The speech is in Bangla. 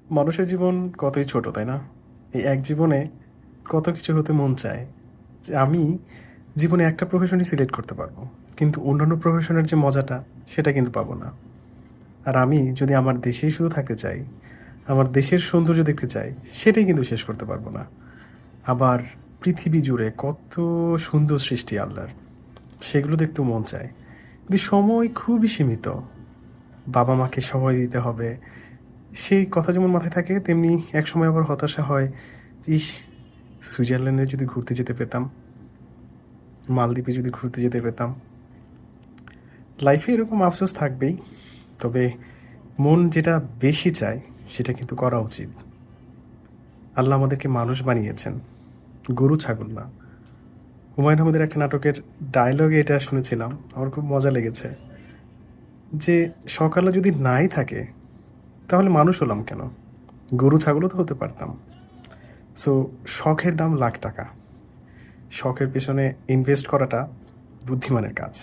মানুষের জীবন কতই ছোট, তাই না? এই এক জীবনে কত কিছু হতে মন চায় যে আমি জীবনে একটা প্রফেশনই সিলেক্ট করতে পারবো, কিন্তু অন্যান্য প্রফেশনের যে মজাটা সেটা কিন্তু পাবো না। আর আমি যদি আমার দেশেই শুধু থাকতে চাই, আমার দেশের সৌন্দর্য দেখতে চাই, সেটাই কিন্তু শেষ করতে পারবো না। আবার পৃথিবী জুড়ে কত সুন্দর সৃষ্টি আল্লাহর, সেগুলো দেখতেও মন চায়, কিন্তু সময় খুবই সীমিত। বাবা মাকে সময় দিতে হবে, সেই কথা যেমন মাথায় থাকে তেমনি একসময় আবার হতাশা হয়। ইস, সুইজারল্যান্ডে যদি ঘুরতে যেতে পেতাম, মালদ্বীপে যদি ঘুরতে যেতে পেতাম। লাইফে এরকম আফসোস থাকবেই, তবে মন যেটা বেশি চায় সেটা কিন্তু করা উচিত। আল্লাহ আমাদেরকে মানুষ বানিয়েছেন, গরু ছাগল না। হুমায়ুন আহমেদের একটা নাটকের ডায়লগে এটা শুনেছিলাম, আমার খুব মজা লেগেছে যে সকালে যদি নাই থাকে তাহলে মানুষ হলাম কেন, গরু ছাগলও তো হতে পারতাম। সো শখের দাম লাখ টাকা, শখের পেছনে ইনভেস্ট করাটা বুদ্ধিমানের কাজ।